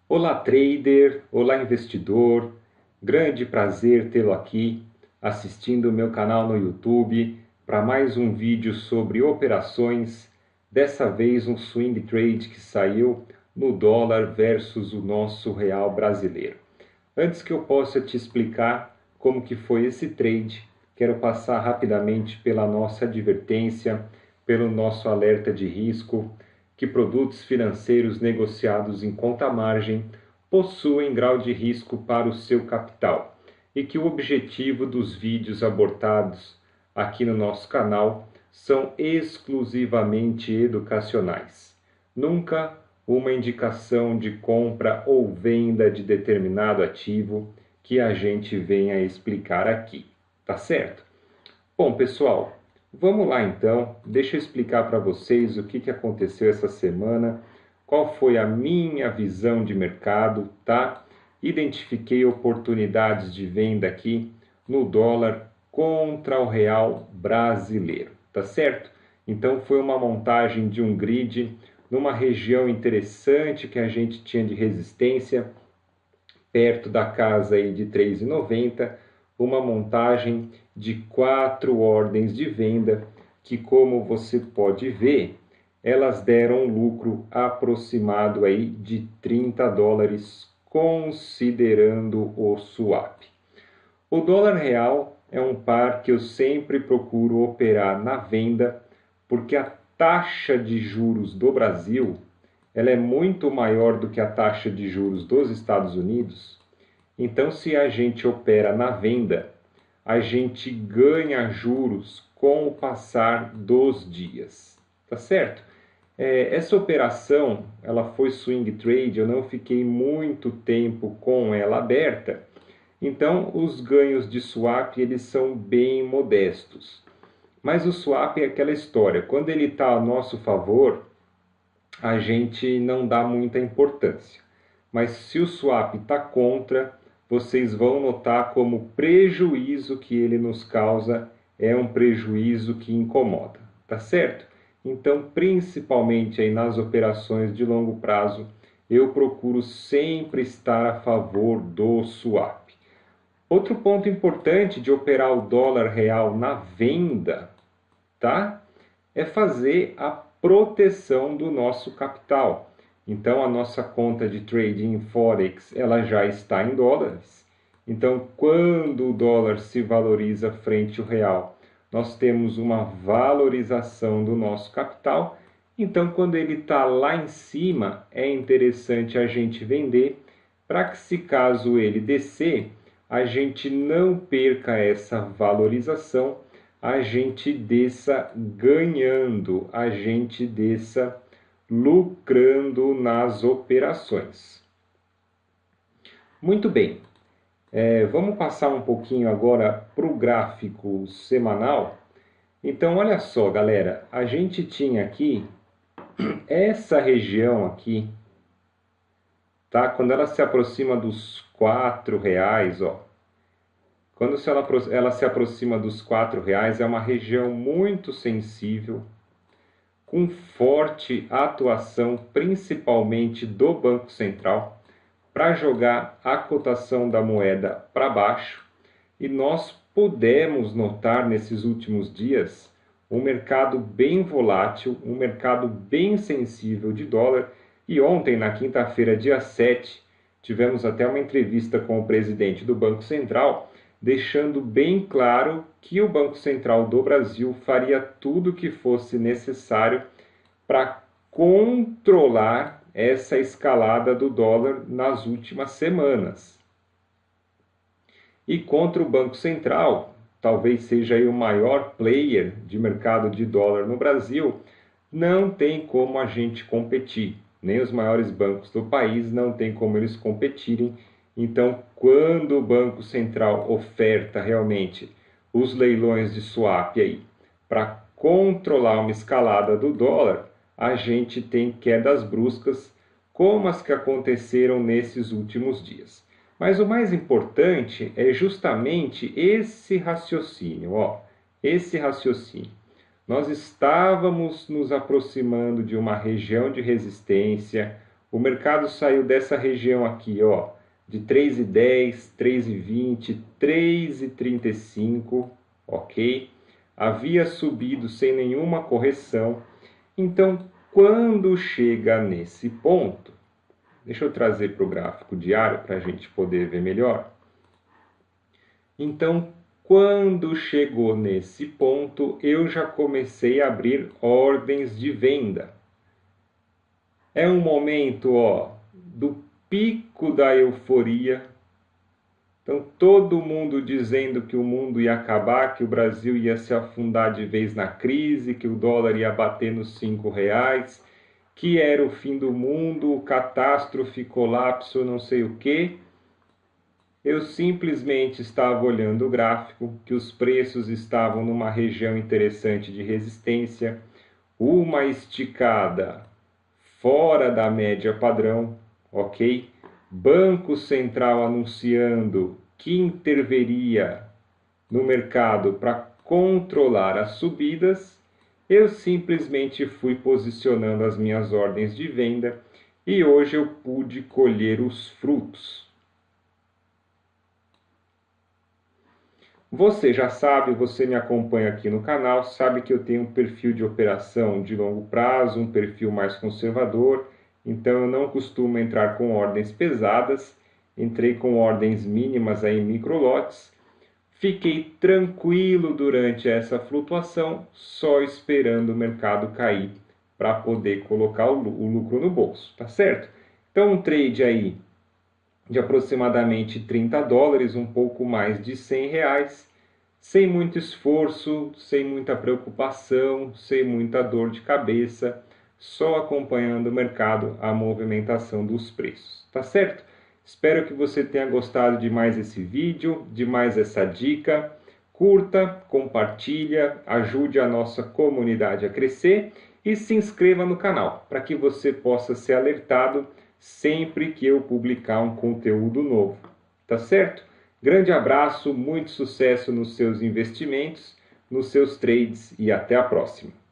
Olá, trader! Olá, investidor! Grande prazer tê-lo aqui assistindo o meu canal no YouTube para mais um vídeo sobre operações. Dessa vez um swing trade que saiu no dólar versus o nosso real brasileiro. Antes que eu possa te explicar como que foi esse trade, quero passar rapidamente pela nossa advertência, pelo nosso alerta de risco, que produtos financeiros negociados em conta margem possuem grau de risco para o seu capital e que o objetivo dos vídeos abordados aqui no nosso canal são exclusivamente educacionais. Nunca uma indicação de compra ou venda de determinado ativo que a gente venha explicar aqui, tá certo? Bom, pessoal, vamos lá então. Deixa eu explicar para vocês o que aconteceu essa semana, qual foi a minha visão de mercado, tá? Identifiquei oportunidades de venda aqui no dólar contra o real brasileiro, tá certo? Então foi uma montagem de um grid numa região interessante que a gente tinha de resistência, perto da casa aí de 3,90, uma montagem de 4 ordens de venda que, como você pode ver, elas deram um lucro aproximado aí de 30 dólares, considerando o swap. O dólar real é um par que eu sempre procuro operar na venda, porque a taxa de juros do Brasil ela é muito maior do que a taxa de juros dos Estados Unidos. Então, se a gente opera na venda, a gente ganha juros com o passar dos dias, tá certo? Essa operação, ela foi swing trade, eu não fiquei muito tempo com ela aberta, então os ganhos de swap eles são bem modestos. Mas o swap é aquela história, quando ele está a nosso favor, a gente não dá muita importância. Mas se o swap está contra, vocês vão notar como o prejuízo que ele nos causa é um prejuízo que incomoda, tá certo? Então, principalmente aí nas operações de longo prazo, eu procuro sempre estar a favor do swap. Outro ponto importante de operar o dólar real na venda, tá? É fazer a proteção do nosso capital. Então a nossa conta de trading Forex ela já está em dólares. Então quando o dólar se valoriza frente ao real, nós temos uma valorização do nosso capital. Então quando ele está lá em cima, é interessante a gente vender para que se caso ele descer, a gente não perca essa valorização, a gente desça ganhando, a gente desça lucrando nas operações. Muito bem, vamos passar um pouquinho agora para o gráfico semanal. Então, olha só, galera, a gente tinha aqui essa região aqui, tá? Quando ela se aproxima dos R$ 4, ó. Quando ela se aproxima dos R$ 4, é uma região muito sensível, com forte atuação principalmente do Banco Central para jogar a cotação da moeda para baixo. E nós pudemos notar nesses últimos dias um mercado bem volátil, um mercado bem sensível de dólar. E ontem, na quinta-feira, dia 7, tivemos até uma entrevista com o presidente do Banco Central, deixando bem claro que o Banco Central do Brasil faria tudo o que fosse necessário para controlar essa escalada do dólar nas últimas semanas. E contra o Banco Central, talvez seja aí o maior player de mercado de dólar no Brasil, não tem como a gente competir. Nem os maiores bancos do país não tem como eles competirem. Então, quando o Banco Central oferta realmente os leilões de swap aí para controlar uma escalada do dólar, a gente tem quedas bruscas como as que aconteceram nesses últimos dias. Mas o mais importante é justamente esse raciocínio, ó, esse raciocínio. Nós estávamos nos aproximando de uma região de resistência, O mercado saiu dessa região aqui, ó, de 3,10, 3,20, 3,35, ok? Havia subido sem nenhuma correção. Então, quando chega nesse ponto, deixa eu trazer para o gráfico diário para a gente poder ver melhor. Então, quando chegou nesse ponto, eu já comecei a abrir ordens de venda. É um momento, ó, do pico da euforia. Então, todo mundo dizendo que o mundo ia acabar, que o Brasil ia se afundar de vez na crise, que o dólar ia bater nos R$ 5, que era o fim do mundo, catástrofe, colapso, não sei o quê. Eu simplesmente estava olhando o gráfico, que os preços estavam numa região interessante de resistência, uma esticada fora da média padrão, ok? Banco Central anunciando que interveria no mercado para controlar as subidas. Eu simplesmente fui posicionando as minhas ordens de venda e hoje eu pude colher os frutos. Você já sabe, você me acompanha aqui no canal, sabe que eu tenho um perfil de operação de longo prazo, um perfil mais conservador, então eu não costumo entrar com ordens pesadas, entrei com ordens mínimas aí em microlotes, fiquei tranquilo durante essa flutuação, só esperando o mercado cair para poder colocar o lucro no bolso, tá certo? Então um trade aí de aproximadamente $30, um pouco mais de R$ 100, sem muito esforço, sem muita preocupação, sem muita dor de cabeça, só acompanhando o mercado, a movimentação dos preços, tá certo? Espero que você tenha gostado de mais esse vídeo, de mais essa dica. Curta, compartilha, ajude a nossa comunidade a crescer e se inscreva no canal para que você possa ser alertado sempre que eu publicar um conteúdo novo, tá certo? Grande abraço, muito sucesso nos seus investimentos, nos seus trades e até a próxima!